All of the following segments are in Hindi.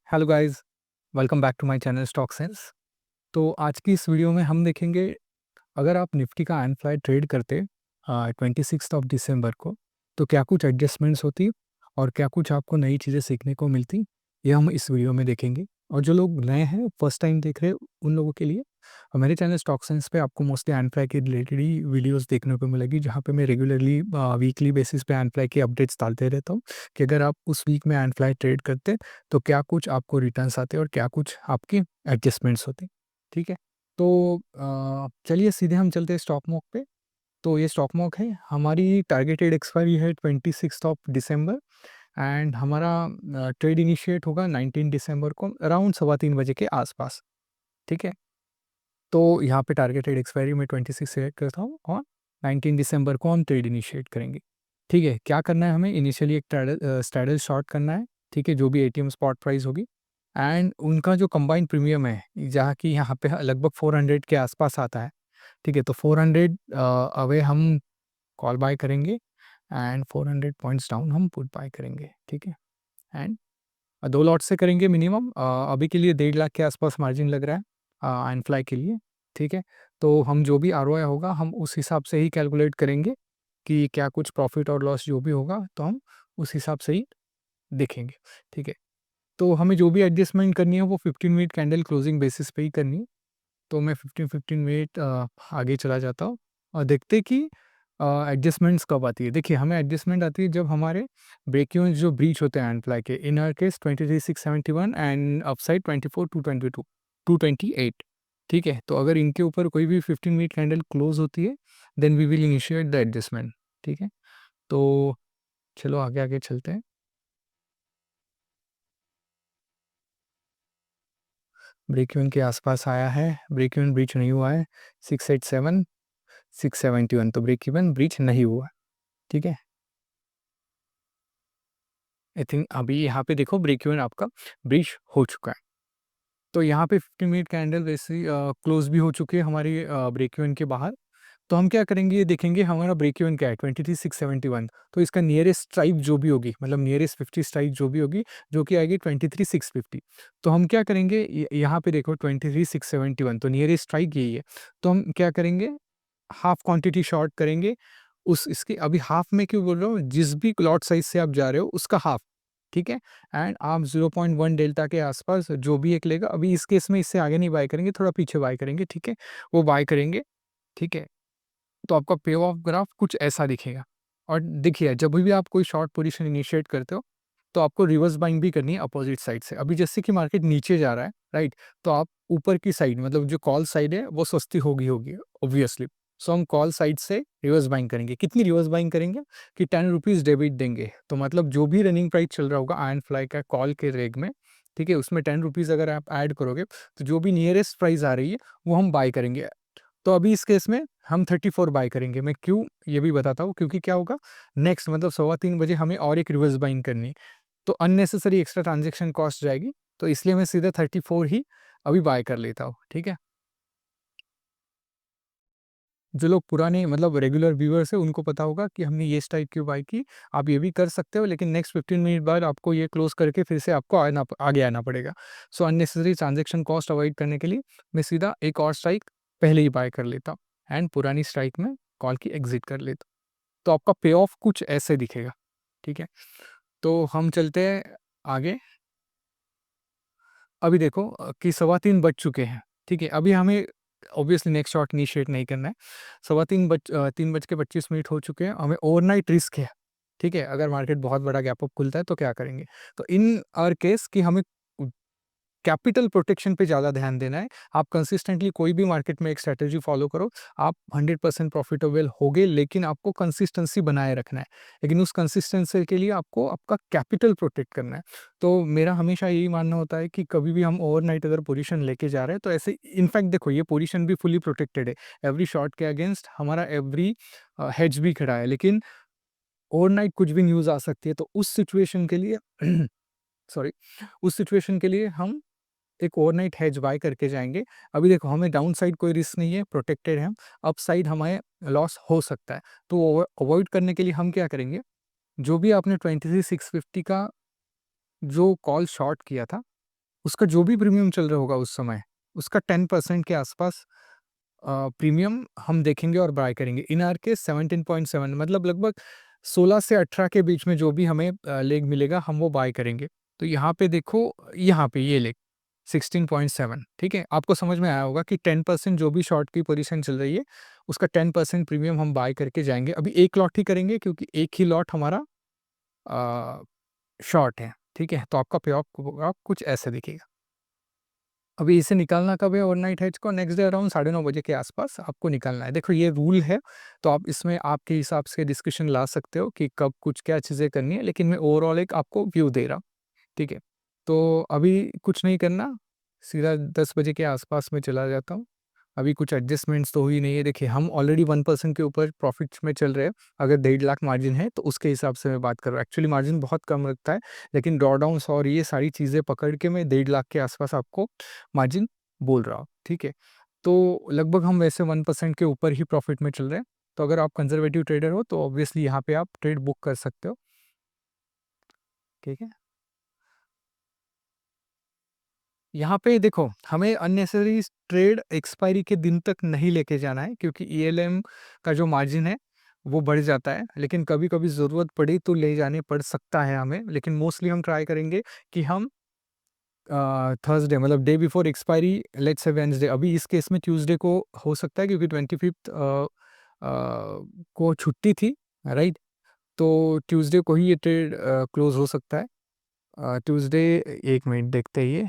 Hello guys, welcome back to my channel Stock Sense. तो आज की इस वीडियो में हम देखेंगे, अगर आप निफ्टी का एंड फ्लाई ट्रेड करते 26 दिसंबर को, तो क्या कुछ एडजस्टमेंट्स होती और क्या कुछ आपको नई चीज़ें सीखने को मिलती, ये हम इस वीडियो में देखेंगे। और जो लोग नए हैं, फर्स्ट टाइम देख रहे हैं, उन लोगों के लिए मेरे चैनल स्टॉक सेंस पे आपको मोस्टली एंड फ्लाई के रिलेटेड ही वीडियोस देखने को मिलेगी, जहाँ पे मैं रेगुलरली वीकली बेसिस पे एंड फ्लाई के अपडेट्स डालते रहता हूँ कि अगर आप उस वीक में एंड फ्लाई ट्रेड करते तो क्या कुछ आपको रिटर्न्स आते और क्या कुछ आपकी एडजस्टमेंट्स होते। ठीक है, तो चलिए सीधे हम चलते हैं स्टॉक मॉक पे। तो ये स्टॉक मॉक है, हमारी टारगेटेड एक्सपायरी है 26 दिसंबर एंड हमारा ट्रेड इनिशिएट होगा 19 दिसंबर को अराउंड 3:15 बजे के आसपास। ठीक है, तो यहाँ पे टारगेटेड एक्सपायरी में 26 सेलेक्ट करता हूँ और 19 दिसंबर को हम ट्रेड इनिशिएट करेंगे। ठीक है, क्या करना है हमें, इनिशियली एक स्ट्रैडल शॉर्ट करना है। ठीक है, जो भी एटीएम स्पॉट प्राइस होगी एंड उनका जो कंबाइंड प्रीमियम है, जहाँ की यहाँ पे लगभग 400 के आसपास आता है। ठीक है, तो 400 अवे हम कॉल बाय करेंगे एंड 400 पॉइंट्स डाउन हम पुट बाय करेंगे। ठीक है, एंड 2 लॉट से करेंगे मिनिमम। अभी के लिए 1.5 लाख के आसपास मार्जिन लग रहा है एंड फ्लाई के लिए। ठीक है, तो हम जो भी आरओआई होगा हम उस हिसाब से ही कैलकुलेट करेंगे कि क्या कुछ प्रॉफिट और लॉस जो भी होगा, तो हम उस हिसाब से ही देखेंगे। ठीक है, तो हमें जो भी एडजस्टमेंट करनी है वो 15 मिनट कैंडल क्लोजिंग बेसिस पे ही करनी है। तो मैं 15 मिनट आगे चला जाता हूँ और देखते कि एडजस्टमेंट्स कब आती है। देखिए, हमें एडजस्टमेंट आती है जब हमारे ब्रेक इवन जो ब्रीच होते हैं एंड फ्लाई के, in our case 23,671 and upside 24,222 228। ठीक है, तो अगर इनके ऊपर कोई भी 15 मिनट कैंडल क्लोज होती है then we will initiate the adjustment. ठीक है, तो चलो आगे आगे चलते हैं। ब्रेक इवन के आसपास आया है, ब्रेक इवन ब्रीच नहीं हुआ है। 687 671, तो ब्रेक इवन ब्रीच नहीं हुआ। ठीक है, आई थिंक अभी यहाँ पे देखो ब्रेक इवन आपका ब्रीच हो चुका है। तो यहाँ पे 15 मिनट कैंडल वैसे ही क्लोज भी हो चुकी है हमारी ब्रेक इवन के बाहर। तो हम क्या करेंगे, ये देखेंगे हमारा ब्रेक इवन क्या है, 23,671। तो इसका नियरेस्ट स्ट्राइक जो भी होगी, मतलब नियरेस्ट 50 स्ट्राइक जो भी होगी, जो कि आएगी 23,650। तो हम क्या करेंगे, यहाँ पे देखो 23,671, तो नियरेस्ट स्ट्राइक यही है। तो हम क्या करेंगे, हाफ क्वांटिटी शॉर्ट करेंगे उस इसके। अभी हाफ में क्यों बोल रहा हूँ, जिस भी लॉट साइज से आप जा रहे हो उसका हाफ। ठीक है, एंड आप 0.1 डेल्टा के आसपास जो भी एक लेगा, अभी इस केस में इससे आगे नहीं बाय करेंगे, थोड़ा पीछे बाय करेंगे। ठीक है, वो बाय करेंगे। ठीक है, तो आपका पे ऑफ ग्राफ कुछ ऐसा दिखेगा। और देखिए, जब भी आप कोई शॉर्ट पोजीशन इनिशिएट करते हो तो आपको रिवर्स बाइंग भी करनी है अपोजिट साइड से। अभी जैसे कि मार्केट नीचे जा रहा है, राइट, तो आप ऊपर की साइड, मतलब जो कॉल साइड है वो सस्ती होगी होगी ऑब्वियसली। सो हम कॉल साइड से रिवर्स बाइंग करेंगे। कितनी रिवर्स बाइंग करेंगे कि 10 रुपीज़ डेबिट देंगे। तो मतलब जो भी रनिंग प्राइस चल रहा होगा आयरन फ्लाई का कॉल के रेग में, ठीक है, उसमें 10 रुपीज़ अगर आप ऐड करोगे तो जो भी नियरेस्ट प्राइस आ रही है वो हम बाय करेंगे। तो अभी इस केस में हम 34 बाय करेंगे। मैं क्यों ये भी बताता हूँ, क्योंकि क्या होगा नेक्स्ट, मतलब 3:15 बजे हमें और एक रिवर्स बाइंग करनी है, तो अननेसेसरी एक्स्ट्रा ट्रांजैक्शन कॉस्ट जाएगी। तो इसलिए मैं सीधा 34 ही अभी बाय कर लेता हूँ। ठीक है, जो लोग पुराने मतलब रेगुलर व्यूअर्स है उनको पता होगा कि हमने ये स्ट्राइक क्यों बाय की। आप ये भी कर सकते हो, लेकिन नेक्स्ट 15 मिनट बाद आपको ये क्लोज करके फिर से आपको आगे आना पड़ेगा। सो अननेसेसरी ट्रांजैक्शन कॉस्ट अवॉइड करने के लिए मैं सीधा एक और स्ट्राइक पहले ही बाय कर लेता हूँ एंड पुरानी स्ट्राइक में कॉल की एग्जिट कर लेता हूँ। तो आपका पे ऑफ कुछ ऐसे दिखेगा। ठीक है, तो हम चलते हैं आगे। अभी देखो कि 3:15 बज चुके हैं। ठीक है, अभी हमें ऑब्वियसली नेक्स्ट शॉट इनिशिएट नहीं करना है। 3:25 हो चुके हैं, हमें ओवरनाइट रिस्क है। ठीक है, अगर मार्केट बहुत बड़ा गैप अप खुलता है तो क्या करेंगे, तो इन आवर केस कि हमें कैपिटल प्रोटेक्शन पे ज़्यादा ध्यान देना है। आप कंसिस्टेंटली कोई भी मार्केट में एक स्ट्रैटेजी फॉलो करो, आप 100% प्रॉफिटेबल होगे, लेकिन आपको कंसिस्टेंसी बनाए रखना है। लेकिन उस कंसिस्टेंसी के लिए आपको आपका कैपिटल प्रोटेक्ट करना है। तो मेरा हमेशा यही मानना होता है कि कभी भी हम ओवरनाइट अगर पोजीशन लेके जा रहे हैं तो ऐसे, इनफैक्ट देखो ये पोजीशन भी फुली प्रोटेक्टेड है। एवरी शॉट के अगेंस्ट हमारा एवरी हेज भी खड़ा है, लेकिन ओवरनाइट कुछ भी न्यूज़ आ सकती है। तो उस सिचुएशन के लिए सॉरी, उस सिचुएशन के लिए हम एक ओवरनाइट हेज बाय करके जाएँगे। अभी देखो हमें डाउन साइड कोई रिस्क नहीं है, प्रोटेक्टेड है हम। अपसाइड हमें लॉस हो सकता है। तो अवॉइड करने के लिए हम क्या करेंगे, जो भी आपने 23,650 का जो कॉल शॉर्ट किया था, उसका जो भी प्रीमियम चल रहा होगा उस समय, उसका 10% के आसपास प्रीमियम हम देखेंगे और बाय करेंगे। इन आवर केस 17.7 मतलब लगभग 16 से 18 के बीच में जो भी हमें लेग मिलेगा हम वो बाय करेंगे। तो यहाँ पे देखो, यहाँ पे ये लेग 16.7, ठीक है? आपको समझ में आया होगा कि 10% जो भी शॉर्ट की पोजीशन चल रही है, उसका 10% प्रीमियम हम बाय करके जाएँगे। अभी 1 लॉट ही करेंगे क्योंकि एक ही लॉट हमारा अ, शॉर्ट है, ठीक है? तो आपका पे ऑफ होगा कुछ ऐसे दिखेगा। अभी इसे निकालना कब है ओवरनाइट हेज को? नेक्स्ट डे अराउंड 9:30 बजे के आसपास आपको निकालना है। देखो ये रूल है, तो आप इसमें आपके हिसाब से डिस्कशन ला सकते हो कि कब कुछ क्या चीज़ें करनी है, लेकिन मैं ओवरऑल एक आपको व्यू दे रहा हूँ, ठीक है? तो अभी कुछ नहीं करना, सीधा 10 बजे के आसपास मैं चला जाता हूँ। अभी कुछ एडजस्टमेंट्स तो हुई नहीं है। देखिए हम ऑलरेडी 1% के ऊपर प्रॉफिट्स में चल रहे हैं। अगर 1.5 लाख मार्जिन है तो उसके हिसाब से मैं बात कर रहा हूँ। एक्चुअली मार्जिन बहुत कम रखता है, लेकिन ड्रॉडाउन्स और ये सारी चीज़ें पकड़ के मैं 1.5 लाख के आसपास आपको मार्जिन बोल रहा हूँ, ठीक है? तो लगभग हम वैसे 1% के ऊपर ही प्रॉफिट में चल रहे हैं। तो अगर आप कंज़र्वेटिव ट्रेडर हो तो ऑब्वियसली यहाँ पे आप ट्रेड बुक कर सकते हो, ठीक है? यहाँ पे देखो, हमें अननेसेसरी ट्रेड एक्सपायरी के दिन तक नहीं लेके जाना है क्योंकि ईएलएम का जो मार्जिन है, वो बढ़ जाता है। लेकिन कभी-कभी ज़रूरत पड़ी तो ले जाने पड़ सकता है हमें, लेकिन मोस्टली हम ट्राई करेंगे कि हम थर्सडे मतलब day before expiry, let's say Wednesday, अभी इस केस में ट्यूसडे को हो सकता है क्योंकि 25th को छुट्टी थी, राइट? तो ट्यूसडे को ही ये ट्रेड क्लोज़ हो सकता है। ट्यूसडे 1 मिनट देखते हैं ये।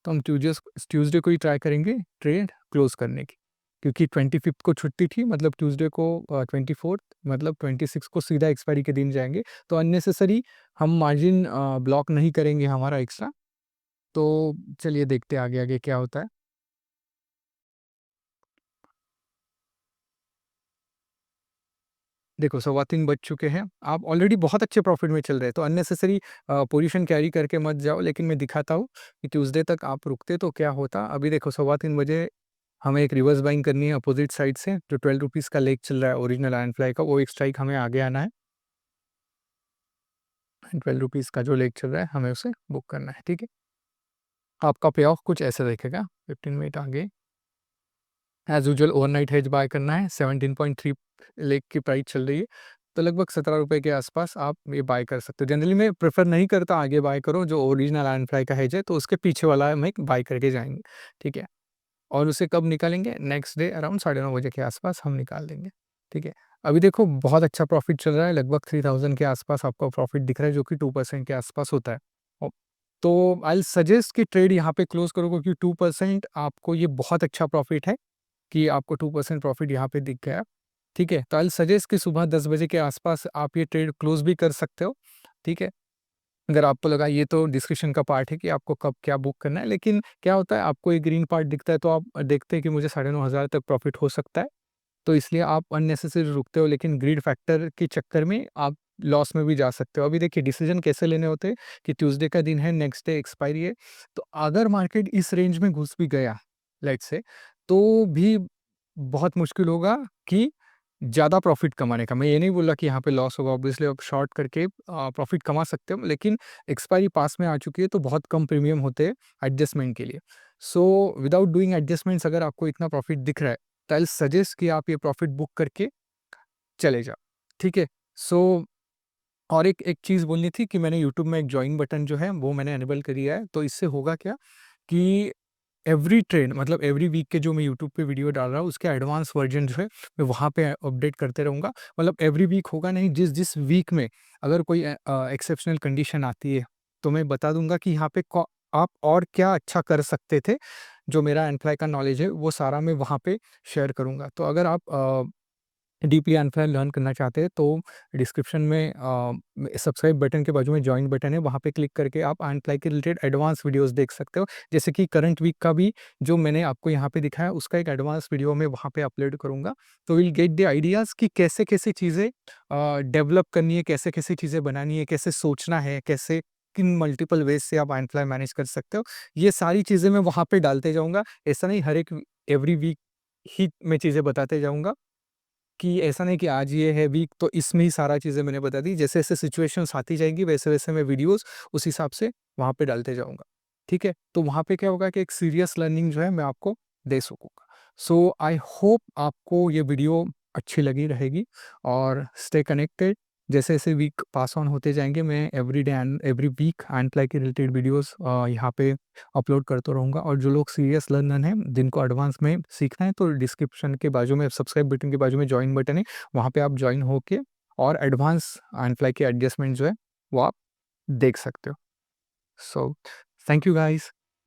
तो हम ट्यूसडे को ही ट्राई करेंगे ट्रेड क्लोज़ करने की, क्योंकि 25th को छुट्टी थी, मतलब ट्यूसडे को 24th मतलब 26 को सीधा एक्सपायरी के दिन जाएँगे। तो अननेसेसरी हम मार्जिन ब्लॉक नहीं करेंगे हमारा एक्स्ट्रा। तो चलिए देखते हैं आगे-आगे क्या होता है। देखो 3:15 बज चुके हैं, आप ऑलरेडी बहुत अच्छे प्रॉफ़िट में चल रहे हैं, तो अननेसेसरी पोज़ीशन कैरी करके मत जाओ। लेकिन मैं दिखाता हूँ कि ट्यूसडे तक आप रुकते तो क्या होता। अभी देखो 3:15 बजे हमें एक रिवर्स बाइंग करनी है अपोज़िट साइड से, जो ₹12 का लेग चल रहा है ओरिजिनल आयरन फ्लाई का, वो एक स्ट्राइक हमें आगे आना है। ₹12 का जो लेग चल रहा है, हमें उसे बुक करना है, ठीक है? आपका पे ऑफ कुछ ऐसा दिखेगा, 15 मिनट आगे। As usual overnight hedge buy करना है, 17.3 लेग की प्राइस चल रही है, तो लगभग ₹17 के आसपास आप ये बाय कर सकते हो। जनरली मैं प्रेफ़र नहीं करता आगे बाय करो, जो ओरिजिनल आयरन फ्लाई का हेज है, तो उसके पीछे वाला हम एक बाय करके जाएँगे, ठीक है? और उसे कब निकालेंगे? नेक्स्ट डे अराउंड 9:30 बजे के आसपास हम निकाल देंगे, ठीक है? अभी देखो बहुत अच्छा प्रॉफ़िट चल रहा है, लगभग 3000 के आसपास आपको प्रॉफ़िट दिख रहा है, जो कि 2% के आसपास होता है। ओ तो आई विल सजेस्ट कि ट्रेड यहाँ पे क्लोज़ करो, क्योंकि 2% आपको ये बहुत अच्छा प्रॉफ़िट है कि आपको 2% प्रॉफ़िट यहाँ पे दिख गया, ठीक है? तो आई विल सजेस्ट कि सुबह 10 बजे के आसपास आप ये ट्रेड क्लोज़ भी कर सकते हो, ठीक है? अगर आपको लगा ये तो डिस्कशन का पार्ट है कि आपको कब क्या बुक करना है, लेकिन क्या होता है आपको ये ग्रीन पार्ट दिखता है तो आप देखते हैं कि मुझे 9,500 तक प्रॉफ़िट हो सकता है, तो इसलिए आप अननेसेसरी रुकते हो, लेकिन ग्रीड फैक्टर के चक्कर में आप लॉस में भी जा सकते हो। अभी देखिए डिसीजन कैसे लेने होते हैं कि ट्यूसडे का दिन है, नेक्स्ट डे एक्सपायरी है, तो अगर मार्केट इस रेंज में घुस भी गया, लेट्स से, तो भी बहुत मुश्किल होगा कि ज़्यादा प्रॉफ़िट कमाने का। मैं ये नहीं बोल रहा कि यहाँ पे लॉस होगा, ऑब्वियसली आप शॉर्ट करके प्रॉफ़िट कमा सकते हो, लेकिन एक्सपायरी पास में आ चुकी है तो बहुत कम प्रीमियम होते हैं एडजस्टमेंट के लिए। सो विदाउट डूइंग एडजस्टमेंट्स अगर आपको इतना प्रॉफ़िट दिख रहा है, तो आई विल सजेस्ट कि आप ये प्रॉफ़िट बुक करके चले जाओ, ठीक है? सो और एक एक चीज़ बोलनी थी कि मैंने यूट्यूब में एक जॉइन बटन जो है वो मैंने इनेबल कर दिया है, तो इससे होगा क्या कि एवरी ट्रेड मतलब एवरी वीक के जो मैं यूट्यूब पे वीडियो डाल रहा हूँ उसके एडवांस वर्जन जो है मैं वहाँ पे अपडेट करते रहूँगा। मतलब एवरी वीक होगा नहीं, जिस वीक में अगर कोई एक्सेप्शनल कंडीशन आती है तो मैं बता दूंगा कि यहाँ पे आप और क्या अच्छा कर सकते थे। जो मेरा एनफ्लाई का नॉलेज है वो सारा मैं वहाँ पे शेयर करूँगा। तो अगर आप डीपली अनफेयर लर्न करना चाहते हैं तो डिस्क्रिप्शन में सब्सक्राइब बटन के बाजू में जॉइन बटन है, वहाँ पे क्लिक करके आप अनफ्लाई के रिलेटेड एडवांस वीडियोस देख सकते हो। जैसे कि करंट वीक का भी जो मैंने आपको यहाँ पे दिखाया उसका एक एडवांस वीडियो मैं वहाँ पे अपलोड करूँगा। तो विल गेट द आइडियाज़ कि कैसे कैसे चीज़ें डेवलप करनी है, कैसे कैसे चीज़ें बनानी है, कैसे सोचना है, कैसे किन मल्टीपल वेज से आप अनफ्लाई मैनेज कर सकते हो। ये सारी चीज़ें मैं वहाँ पे डालते जाऊँगा। ऐसा नहीं हर एक एवरी वीक ही मैं चीज़ें बताते जाऊँगा। कि ऐसा नहीं कि आज ये है वीक तो इसमें ही सारा चीज़ें मैंने बता दी। जैसे-जैसे सिचुएशंस आती जाएँगी वैसे-वैसे मैं वीडियोज़ उस हिसाब से वहाँ पे डालते जाऊँगा। ठीक है? तो वहाँ पे क्या होगा कि एक सीरियस लर्निंग जो है मैं आपको दे सकूँगा। सो आई होप आपको ये वीडियो अच्छी लगी रहेगी और स्टे कनेक्टेड। जैसे-जैसे वीक पास ऑन होते जाएँगे मैं every day and every weekend के रिलेटेड वीडियोज़ यहाँ पे अपलोड करता रहूँगा। और जो लोग सीरियस लर्नर हैं, जिनको एडवांस में सीखना है, तो डिस्क्रिप्शन के बाजू में सब्सक्राइब बटन के बाजू में जॉइन बटन है, वहाँ पे आप जॉइन होके और एडवांस एंड के एडजस्टमेंट जो है, वो आप देख सकते हो। So thank you guys.